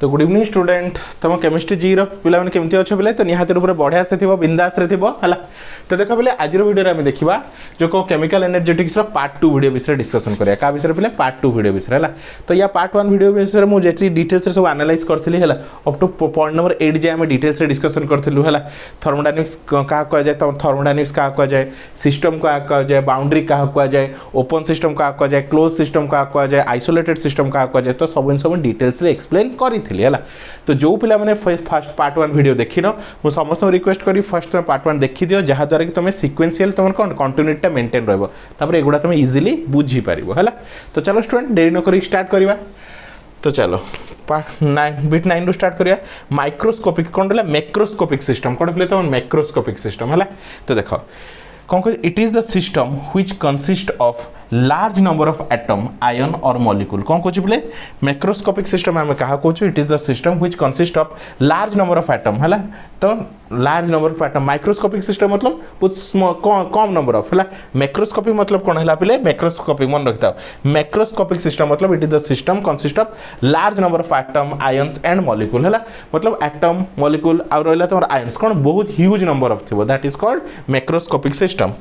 तो good evening student तुम chemistry जी पिला मैंने केमती अच्छे बोले तो निहाती रूप बढ़िया से थी बिंदास है तो देख बोले आज वीडियो में देखा जो कौ केमिकल एनर्जेटिक्स पार्ट 2 वीडियो विषय डिस्कसन करिया का विषय पे पार्ट 2 वीडियो विषय है तो या पार्ट 1 वीडियो विषय मुझे डिटेल्स सब एनालाइज करी है अप टू पॉइंट नंबर 8 जाए डिटेल्स डिस्कसन करूँ है थर्मोडायनामिक्स क्या कहुए तुम थर्मोडायनामिक्स क्या कहुए सिस्टम क्या कहुए बाउंड्री क्या कहुए ओपन सिस्टम क्या कहुए क्लोज सिस्टम क्या कहुए आइसोलेटेड सिस्टम क्या कहुए तो सब डिटेल्स एक्सप्लेन करी है तो जो पिला मैंने फर्स्ट पार्ट 1 वीडियो देखी न मु समस्त रिक्वेस्ट करी फर्स्ट पार्ट 1 देखी दियो जहाँ द्वारा कि तुम सिक्वेंशियल तुम कौन कंटिन्यूटी मेंटेन रहबो तापर एगुडा तुम इजीली बुझी पारिबो हैला तो चलो स्टूडेंट देरी न करी स्टार्ट करिवा तो चलो बिट 9 रु स्टार्ट करिया माइक्रोस्कोपिक कौन रहला मैक्रोस्कोपिक सिस्टम कौन बोले तो मैक्रोस्कोपिक सिस्टम हैला तो देखो कौन कह it is the system which consist of large number of atom ion और मॉलिक्यूल कौन कहूँ बोले मैक्रोस्कोपिक सिस्टम आम क्या कहूँ it is the system which consist of large number of atom है तो large number of atom microscopic system मतलब बहुत कम नंबर ऑफ है मैक्रोस्कोपिक मतलब कौन है पे मैक्रोस्कोपिक मन रखता मैक्रोस्कोपिक सिस्टम मतलब it is the system consist of large number of atom ions and molecule है मतलब एटम मॉलिक्यूल आ रहा तुम आयन्स कौन बहुत ह्यूज नंबर ऑफ थी that is called macroscopic system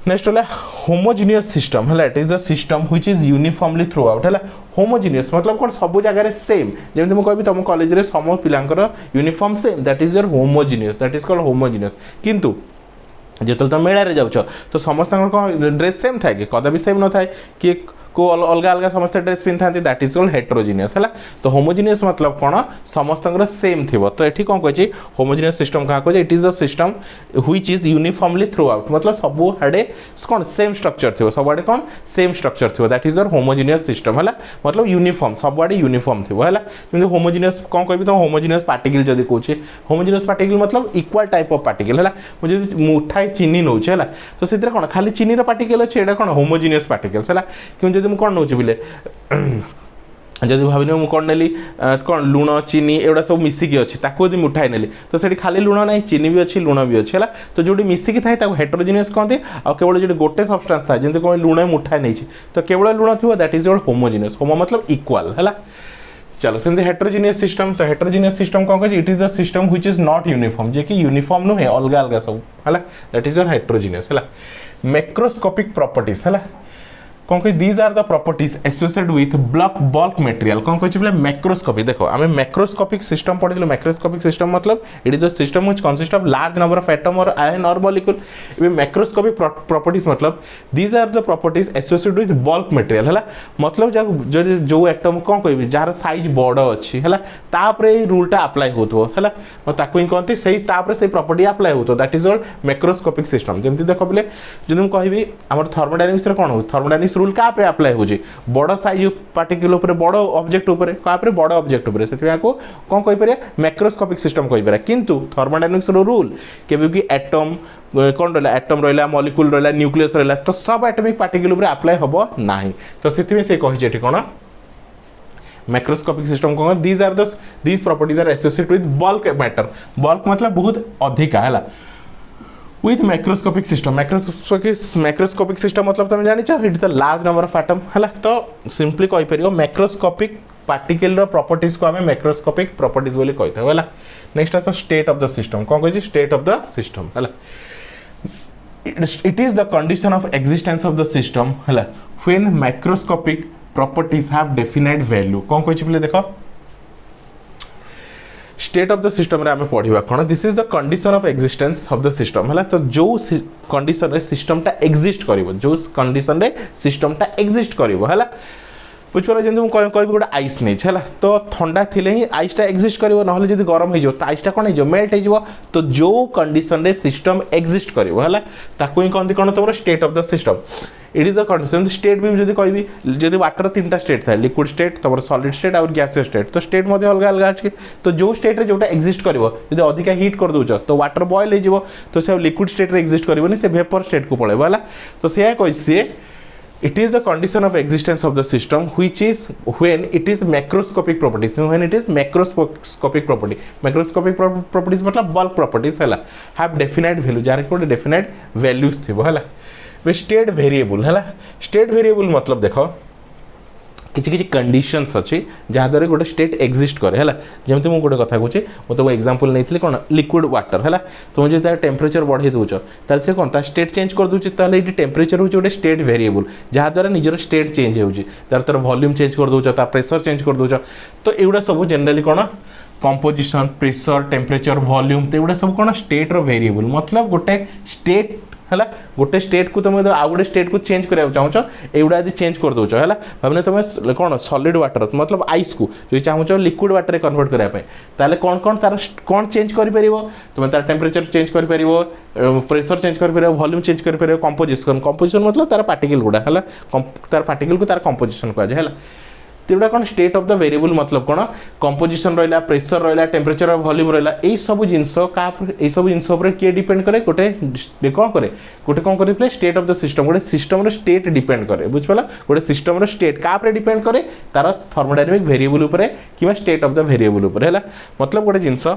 next है होमोजिनियस सिस्टम है it is the system which is uniformly through out है होमोजिनियस मतलब कौन सब जगह सेम जमी मुझे कह तुम कॉलेज में सम पिलांकर uniform same that is your homogeneous that is called homogeneous किंतु जो तुम मेला जाऊँ तो समस्त कौन ड्रेस सेम थाए कि कदापि सेम न थाए कि को अलग अलग समस्त ड्रेस पिंधा दैट इज कॉल्ड हेटेरोजिनियस है तो होमोजिनियस मतलब कौन समस्त सेम थी तो ये कौन कही होमोजिनियस सिस्टम क्या कहे it is the system which is uniformly through out मतलब सब आड़े कौन सेम स्ट्रक्चर थी सब आड़े कौन सेम स्ट्रक्चर थी that is your homogeneous system है मतलब यूनिफॉर्म सब आड़े यूनिफॉर्म थी है जमी होमोजिनियस कौन कह तो होमोजिनियस पार्टिकल जब कहूँ होमोजिनियस पार्टिकल मतलब इक्वल टाइप ऑफ पार्टिकल है मुझे मुठाए चीनी नौ तो से कौन खाली चीनी पार्टिकल अच्छे यहाँ कौन होमोजिनियस पार्टिकल्स है क्यों जब कौन नौ बोले जब भाव मुझे कौन नेली कौन लुण चीनी एगुड़ा सब मिसिकी अच्छी ताकू यदि मुठाई नेली तो से खाली लुण ना चीनी भी अच्छी लुण भी अच्छी है तो जो मिसिकी थाए हेटेरोजिनियस कहते और केवल जो गोटे सब्सटेंस था जमी कौन लुण मुठाई नहीं तो केवल लुण थी दैट इज योर होमोजिनियस होमो मतलब इक्वल है चलो सेमती हेटेरोजिनियस सिस्टम तो हेटेरोजिनियस सिस्टम कौन कहे it is the system which is not uniform जे कि यूनिफॉर्म नुहे अलग अलग सब है दैट इज योर हेटेरोजिनियस है मैक्रोस्कोपिक प्रॉपर्टीज है कौन कही these are the properties associated with bulk material कौन कहे मैक्रोस्कोपी देखो आम मैक्रोस्कोपिक सिस्टम पढ़ी मैक्रोस्कोपिक सिस्टम मतलब it is the system which consist of large number of atom और आयन और मॉलिक्यूल ये मैक्रोस्कोपिक प्रॉपर्टीज मतलब these are the properties associated with bulk material है मतलब जो एटम कौन कह जार साइज बड़ अच्छी है तापर रूलटा अप्लाई होतो है ताकू कहते से प्रॉपर्टी अप्लाई होतो that is all macroscopic system जमी देख बोले जब मुझे कहि आम थर्मोडायनामिक्स कौन हो थर्मोडायनामिक्स रूल क्या अप्लाई हो बड़ साइज पार्टिकल बड़ ऑब्जेक्ट क्या बड़ ऑब्जेक्ट से कौन कहीपर मैक्रोस्कोपिक सिस्टम कहीपर किंतु थर्मोडायनामिक्स रूल केबे भी एटम कौन रहा एटम रहा मॉलिक्यूल रहा न्यूक्लियस रहा तो सब एटमिक पार्टिकल अप्लाई हम ना तो से कही कौन मैक्रोस्कोपिक सिस्टम कौन these are these properties are associated with bulk matter bulk मतलब बहुत अधिका है with macroscopic system macroscopic system मतलब तुम जान it the large number of atom है तो सिंपली कहीपर मैक्रोस्कोपिक पार्टिकल प्रॉपर्टीज को हमें मैक्रोस्कोपिक प्रॉपर्टीज बोली कही था है next as state of the system कौन कही स्टेट ऑफ द सिस्टम है it is the condition of existence of the system है when macroscopic properties have definite value कौन कही बोले देखो स्टेट ऑफ द सिस्टम रे आमे पढ़िबा कोन this is the condition of existence of the system है तो जो कंडीशन रे सिस्टम टा एग्जिस्ट करिवो जो कंडीशन रे सिस्टम टा एग्जिस्ट करिवो है बुझिपार जमी कह गोटे आइस नहीं है तो ठंडा थिले ही आइसटा एग्जिस्ट करिवो नहले जदि गरम हो तो आइसटा कौन हो मेल्ट हो तो जो कंडीशन रे सिस्टम एग्जिस्ट करिवो है ताकू ही कहते कौन तुम state of the system it is the condition state भी जब कहि जब वाटर 3टा स्टेट था लिक्विड स्टेट तुम सॉलिड स्टेट और गैसियस स्टेट तो स्टेट अलग अलग अच्छे तो जो स्टेट रे जोटा एग्जिस्ट करिवो जब अधिका हीट कर दउछ तो वाटर बॉयल हो तो से लिक्विड स्टेट रे एग्जिस्ट करिवोनी से वेपर स्टेट को पळेबो है तो से कहि सी it is the condition of existence of the system which is when it is macroscopic properties when it is macroscopic properties मतलब bulk properties है have definite value जार को definite values थी वो है वे state variable है state variable मतलब देखो किसी किसी कंडीशंस अच्छी जहाँद्वारा गोटे स्टेट एक्जिस्ट करे है जमी मुझे गोटे कथा कहूँ मुझे तुम एग्जांपल नहीं कौन लिक्विड वाटर है तुम जो तार टेम्परेचर बढ़े दूच ताल से कौन स्टेट चेंज कर दूचे ताल ये टेम्परेचर हूँ गोटे स्टेट वेरिएबल जहाँद्वारा निजर स्टेट चेंज होची तार वॉल्यूम चेंज कर दूच तार प्रेशर चेंज कर दूच तो युवा सब जनरली कौन कंपोजिशन प्रेशर टेम्परेचर वॉल्यूम तो युवा सब कौन स्टेट रो वेरिएबल मतलब गोटे स्टेट है गोटे स्टेट को तुम आउ गोटे स्टेट को चेंज कराया चाहो एगुड़ा यदि चेंज कर दौच है भावने तुम कौन सॉलिड वाटर मतलब आइस को जो चाहो लिक्विड वाटर कन्वर्ट करने कौन कौन तार कौन चेंज कर तुम तार टेम्परेचर चेंज कर प्रेशर चेंज कर वॉल्यूम चेंज कर कंपोजिशन मतलब तार पार्टिकल गुड़ा है तार पार्टिकल को तार कंपोजिशन कहुए है तेरा कौन स्टेट ऑफ द वेरिएबल मतलब कौन कंपोजिशन रहा प्रेशर रहा टेम्परेचर वॉल्यूम रहा यही सब जिनस सब जिनस किए डिपेंड करे गोटे कौन करे गोटे कौन करे स्टेट ऑफ द सिस्टम गोटे सिस्टम स्टेट डिपेंड करे बुझिपाला गोटे सिस्टम स्टेट क्या डिपेंड करे तार थर्मोडायनामिक वेरिएबल कि स्टेट ऑफ द वेरिएबल है मतलब गोटे जिनस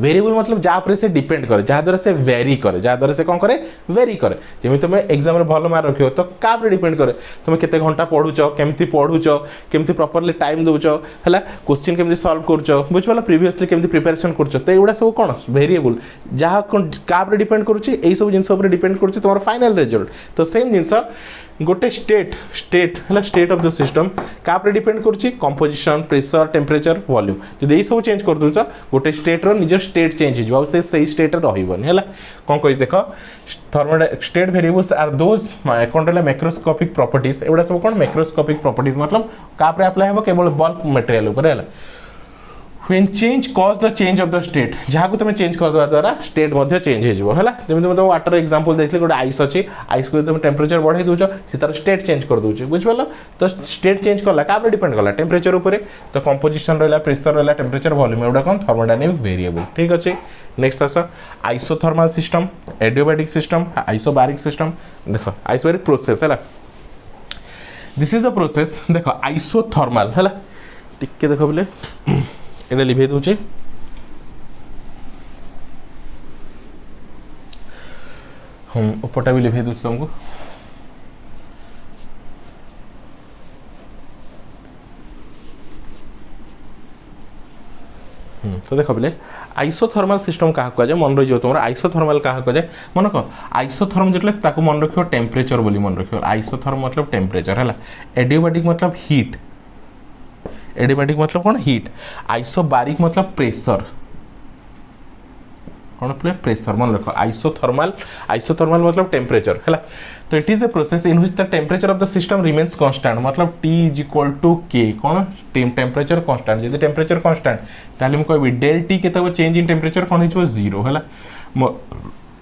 वेरिएबल मतलब जहाँ से डिपेंड करे जहाँद्वारा से वेरी करे जहाँद्वारा से कौन करे वेरी करे जमी तुम एग्जाम भल मार्क रख तो क्या डिपेंड करे तुम केते घंटा पढ़ुच केमती पढ़ुच केमती प्रॉपर्ली टाइम दौच है क्वेश्चन केमती सॉल्व कर बुझिपाल प्रीवियसली केमती प्रिपरेशन कर तो युवा सब कौन वेरिएबल जहाँ क्या डिपेंड करुच्ची यही सब जिन डिपेंड कर तुम फाइनल रिजल्ट तो सेम जिनस गोटे स्टेट है स्टेट ऑफ द सिस्टम क्या डिपेंड करुच्ची कंपोजिशन प्रेशर टेम्परेचर वॉल्यूम जो यही सब चेंज कर दूच गोटे स्टेट निज स्टेट चेंज हो सही स्टेट रही है कौन कह देख स्टेट वेरिएबल्स आर दोज कौन रहा मैक्रोस्कोपिक प्रॉपर्टीज एगुड़ा सब कौन मैक्रोस्कोपिक प्रॉपर्टीज मतलब क्या अप्लाई हो केवल बल्क मटेरियल है when change cause the change of the state जहाँ को तुम चेंज कर द्वारा स्टेट चेंज हो जमी तुम वाटर एग्जांपल देखिए गोटे आइस अच्छी आइस को तुम टेम्परेचर बढ़ाई दूच से तार स्टेट चेंज कर दूचे बुझिपाल तो स्टेट चेंज कला क्या डिपेंड कला टेम्परेचर उपर तो कंपोजिशन रहा प्रेशर रहा टेम्परेचर वॉल्यूम एगुड़ा कौन थर्मोडायनामिक वेरिएबल ठीक अच्छे नेक्स्ट आस आइसोथर्माल system adiabatic system isobaric system देख आइसोबारिक प्रोसेस है दिस इज द प्रोसेस देख आइसोथर्माल है टिके देख बोले ये लिभे दूचे उपरटा भी लिभे दूचे तुमको तो देख बोले आइसोथर्माल सिस्टम क्या कहुए मन रही तुम आइसोथर्माल क्या कहुए मन कह आइसोथर्म जो मन रख टेम्परेचर बोली मन रख आइसोथर्म मतलब टेम्परेचर है एडियोबैटिक मतलब हीट एडियोबैटिक मतलब कौन हीट आइसोबारिक मतलब प्रेशर कौन प्रेशर मन रख आइसोथर्माल मतलब टेम्परेचर है तो it is a process in which the temperature of the system remains constant मतलब T is equal to K कौन टेम्परेचर कांस्टेंट जब टेम्परेचर कांस्टेंट ताले कहबी डेल T के चेंज इन टेम्परेचर कौन हो जीरो है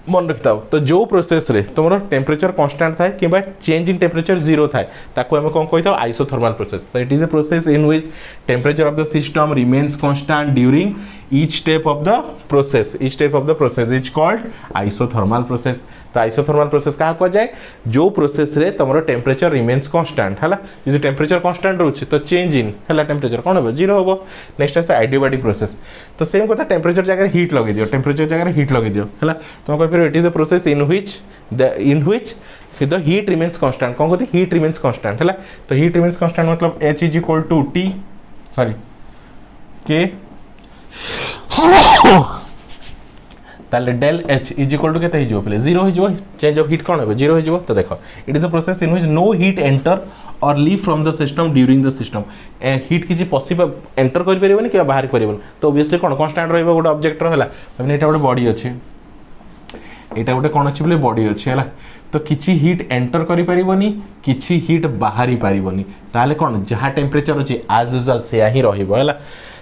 मन रखी था तो जो प्रोसेस रे तुम टेम्परेचर कांस्टेंट थाए कि चेंज इन टेम्परेचर जीरो थाए ताको हम कौन कही आइसोथर्माल प्रोसेस तो it is a process in which temperature of the system remains constant during each step of the process is called isothermal process तो आइसोथर्माल प्रोसेस क्या कह जाए जो प्रोसेस रे तुम टेम्परेचर रिमेन्स कांस्टेंट है जो टेम्परेचर कांस्टेंट रोचे तो चेंज इन है टेम्परेचर कौन हो जीरो हम नेक्स्ट आस एडियोबैटिक प्रोसेस तो सेम कथा टेम्परेचर जगह हीट लगे दियो टेम्परेचर जगह हीट लगे दियो है तुम कह it is a process in which the heat remains constant कौन कहते हीट रिमेन्स कांस्टेंट है तो हीट रिमेन्स कांस्टेंट मतलब H is equal to T sorry K ताले del H is equal to केते हिजो पले जीरो हिजो चेंज ऑफ हीट कौन हो जीरो हिजो तो देखो it is a process in which no heat enter or leave from the system during the system heat किसी पॉसिबल एंटर कर परिबनी कि बाहर परिबनी तो ऑब्वियसली कौन कांस्टेंट रहइबो गोटे ऑब्जेक्ट रहला माने एटा गोटे बॉडी अछि एटा गोटे कोन अछि बोले बॉडी अछि हला तो किछि हीट एंटर करि परिबनी किछि हीट बाहरी परिबनी ताले कौन जहाँ टेम्परेचर अछि एज यूजुअल से ही रहिबो हला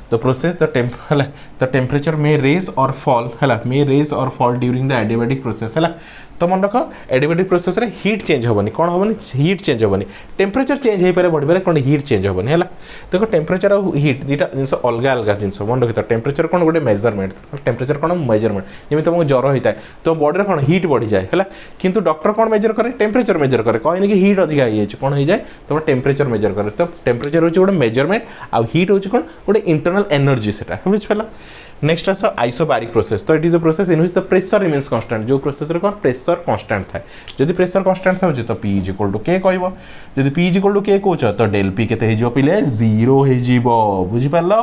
the process the temperature may raise or fall during the adiabatic process है तो मन रख एडियोबैटिक प्रोसेस रे हीट चेंज होबनी कौन होबनी हीट चेंज होबनी टेम्परेचर चेंज हो पारे बढ़ी पारे कौन हीट चेंज होबनी है देखो टेम्परेचर और हीट दुटा जिनस अलग अलग जिनस मन रखी टेम्परेचर कौन गोटे मेजरमेंट टेम्परेचर कौन मेजरमेंट जमी तुमको ज्वर होता है तो बॉडी में कौन हीट बढ़ी जाए है किंतु डॉक्टर कौन मेजर करे टेम्परेचर मेजर करे कहनी कि हीट अधिका हो जाए कौन हो जाए तुम टेम्परेचर मेजर करे तो टेम्परेचर होचे गोटे मेजरमेंट आउ हीट होचे कौन गोटे इंटरनल एनर्जी सेटा बुझिपाला नेक्स्ट आस आइसोबारिक प्रोसेस तो it is a process in which the pressure remains constant जो प्रोसेस रे कौन प्रेशर प्रेसर कांस्टेंट थाए जदि प्रेसर कांस्टेंट था तो P is equal to K कहबो जदि P is equal to K कहउछ तो डेल P केते हे जो पिले 0 हे जीवो बुझी पारलो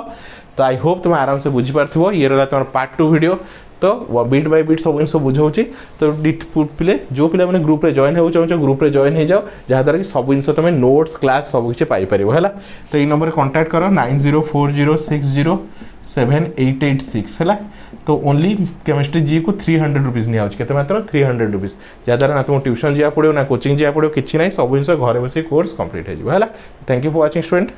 तो आई होप तुम आराम से बुझी पारथिबो ये रहला तुम पार्ट 2 वीडियो तो बिट बाय बिट सब जिन बुझाऊँगी तो पिले जो पिला मैंने ग्रुप रे जॉइन हो चाहो ग्रुप रे जॉइन हो जाओ जहाँद्वारा कि सब जिन तुम नोट्स क्लास सब किसी पाइपर है तो ये नंबर कांटेक्ट कर 9040607886 है तो ओनली केमिस्ट्री जी को 300 रुपीज निते मात्र 300 रुपीज जहाँद्वारा ना तुम ट्यूशन जा पड़ो ना कोचिंग जा पड़ो कि ना सब जिन घर बस कोर्स कंप्लीट हो thank you for watching student.